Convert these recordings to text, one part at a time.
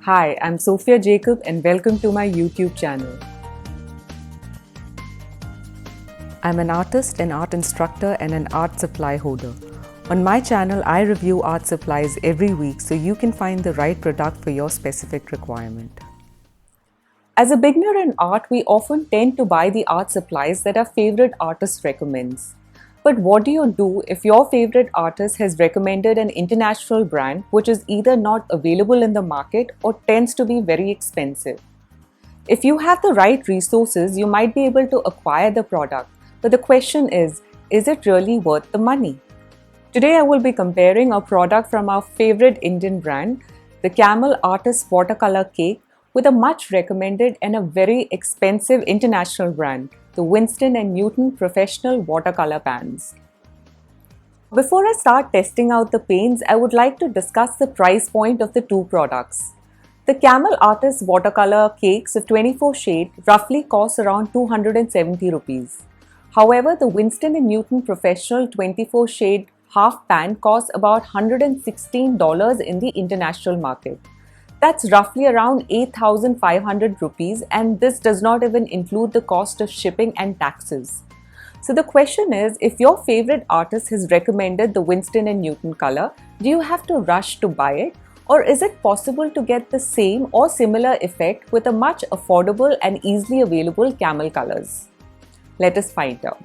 Hi, I'm Sophia Jacob and welcome to my YouTube channel. I'm an artist, an art instructor and an art supply holder. On my channel, I review art supplies every week so you can find the right product for your specific requirement. As a beginner in art, we often tend to buy the art supplies that our favorite artist recommends. But what do you do if your favorite artist has recommended an international brand which is either not available in the market or tends to be very expensive? If you have the right resources, you might be able to acquire the product. But the question is it really worth the money? Today I will be comparing a product from our favorite Indian brand, the Camel Artist Watercolor Cake, with a much recommended and a very expensive international brand, the Winsor and Newton Professional Watercolor Pans. Before I start testing out the paints, I would like to discuss the price point of the two products. The Camel Artist Watercolor Cakes of 24 shade roughly cost around 270 rupees. However, the Winsor and Newton Professional 24 shade half pan costs about $116 in the international market. That's roughly around 8,500 rupees, and this does not even include the cost of shipping and taxes. So the question is, if your favorite artist has recommended the Winsor and Newton color, do you have to rush to buy it? Or is it possible to get the same or similar effect with a much affordable and easily available Camel colors? Let us find out.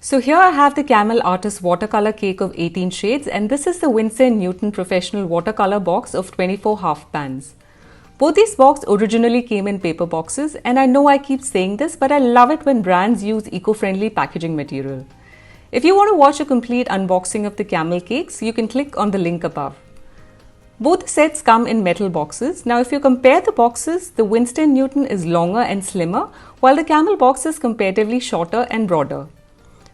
So here I have the Camel Artist Watercolor Cake of 18 shades, and this is the Winsor and Newton Professional Watercolor box of 24 half pans. Both these boxes originally came in paper boxes, and I know I keep saying this, but I love it when brands use eco-friendly packaging material. If you want to watch a complete unboxing of the Camel cakes, you can click on the link above. Both sets come in metal boxes. Now if you compare the boxes, the Winsor and Newton is longer and slimmer, while the Camel box is comparatively shorter and broader.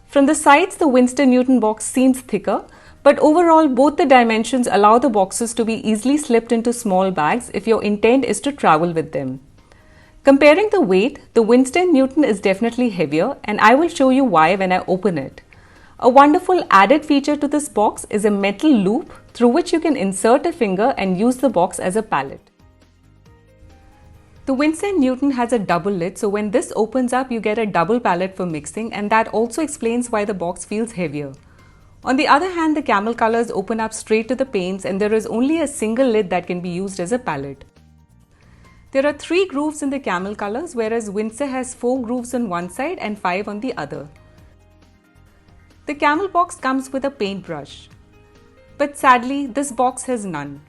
From the sides, the Winsor and Newton box seems thicker, but overall both the dimensions allow the boxes to be easily slipped into small bags if your intent is to travel with them. Comparing the weight, the Winsor and Newton is definitely heavier, and I will show you why when I open it. A wonderful added feature to this box is a metal loop through which you can insert a finger and use the box as a palette. The Winsor and Newton has a double lid, so when this opens up you get a double palette for mixing, and that also explains why the box feels heavier. On the other hand, the Camel colors open up straight to the paints, and there is only a single lid that can be used as a palette. There are 3 grooves in the Camel colors, whereas Winsor has 4 grooves on one side and 5 on the other. The Camel box comes with a paintbrush, but sadly this box has none.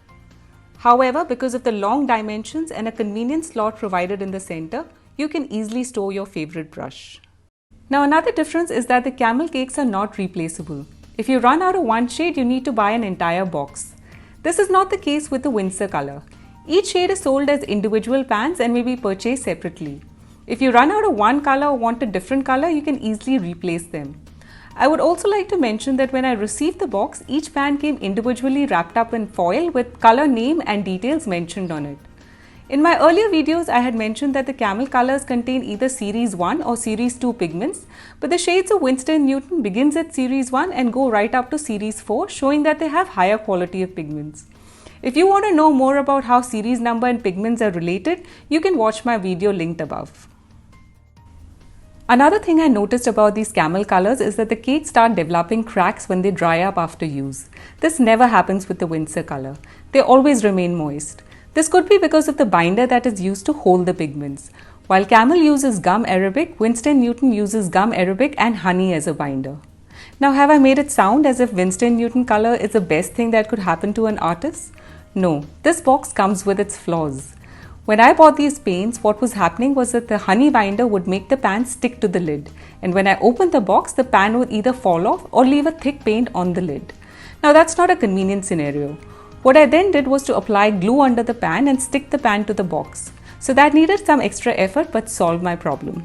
However, because of the long dimensions and a convenient slot provided in the center, you can easily store your favorite brush. Now another difference is that the Camel cakes are not replaceable. If you run out of one shade, you need to buy an entire box. This is not the case with the Winsor color. Each shade is sold as individual pans and may be purchased separately. If you run out of one color or want a different color, you can easily replace them. I would also like to mention that when I received the box, each pan came individually wrapped up in foil with color name and details mentioned on it. In my earlier videos, I had mentioned that the Camel colors contain either Series 1 or Series 2 pigments, but the shades of Winsor and Newton begins at Series 1 and go right up to Series 4, showing that they have higher quality of pigments. If you want to know more about how series number and pigments are related, you can watch my video linked above. Another thing I noticed about these Camel colors is that the cakes start developing cracks when they dry up after use. This never happens with the Winsor color. They always remain moist. This could be because of the binder that is used to hold the pigments. While Camel uses gum arabic, Winsor and Newton uses gum arabic and honey as a binder. Now have I made it sound as if Winsor and Newton color is the best thing that could happen to an artist? No, this box comes with its flaws. When I bought these paints, what was happening was that the honey binder would make the pan stick to the lid, and when I opened the box, the pan would either fall off or leave a thick paint on the lid. Now that's not a convenient scenario. What I then did was to apply glue under the pan and stick the pan to the box. So that needed some extra effort but solved my problem.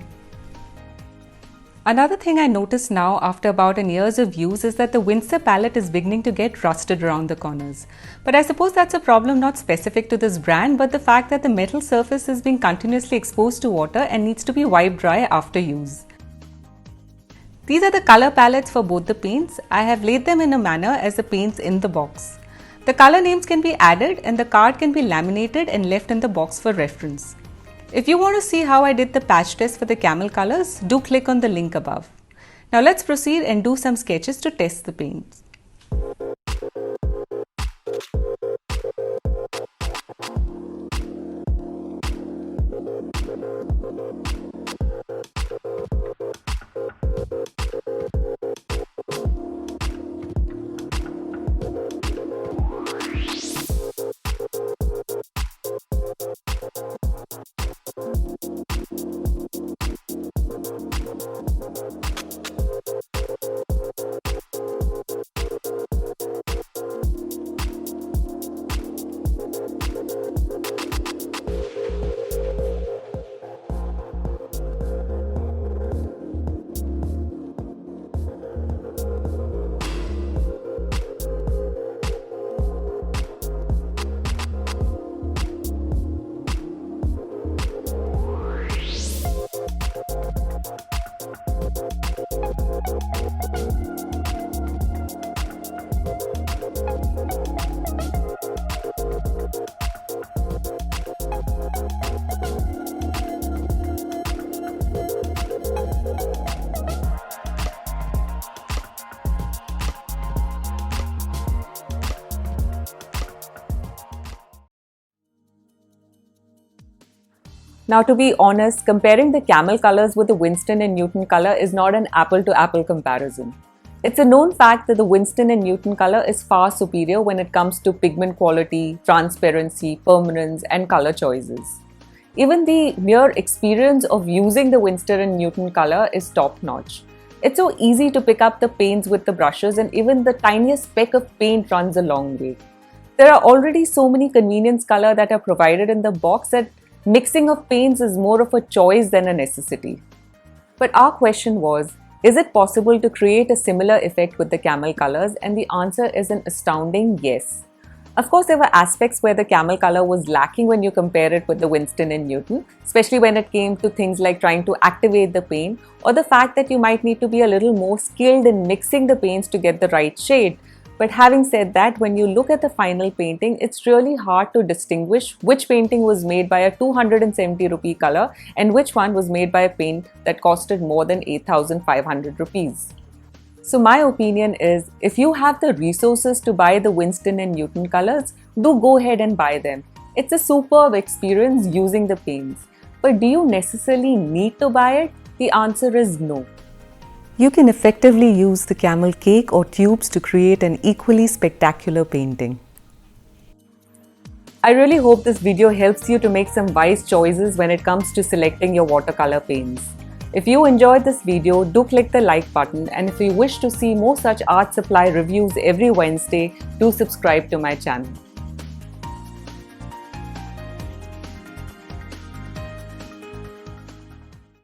Another thing I notice now after about an year's of use is that the Winsor palette is beginning to get rusted around the corners. But I suppose that's a problem not specific to this brand, but the fact that the metal surface is being continuously exposed to water and needs to be wiped dry after use. These are the color palettes for both the paints. I have laid them in a manner as the paints in the box. The color names can be added and the card can be laminated and left in the box for reference. If you want to see how I did the patch test for the camel colors, do click on the link above. Now let's proceed and do some sketches to test the paints. Now, to be honest, comparing the camel colors with the Winston and Newton color is not an apple-to-apple comparison. It's a known fact that the Winston and Newton color is far superior when it comes to pigment quality, transparency, permanence, and color choices. Even the mere experience of using the Winston and Newton color is top-notch. It's so easy to pick up the paints with the brushes, and even the tiniest speck of paint runs a long way. There are already so many convenience colors that are provided in the box that mixing of paints is more of a choice than a necessity. But our question was, is it possible to create a similar effect with the camel colors? And the answer is an astounding yes. Of course, there were aspects where the camel color was lacking when you compare it with the Winston and Newton, especially when it came to things like trying to activate the paint, or the fact that you might need to be a little more skilled in mixing the paints to get the right shade. But having said that, when you look at the final painting, it's really hard to distinguish which painting was made by a 270 rupee color and which one was made by a paint that costed more than 8,500 rupees. So my opinion is, if you have the resources to buy the Winston and Newton colors, do go ahead and buy them. It's a superb experience using the paints. But do you necessarily need to buy it? The answer is no. You can effectively use the camel cake or tubes to create an equally spectacular painting. I really hope this video helps you to make some wise choices when it comes to selecting your watercolor paints. If you enjoyed this video, do click the like button, and if you wish to see more such art supply reviews every Wednesday, do subscribe to my channel.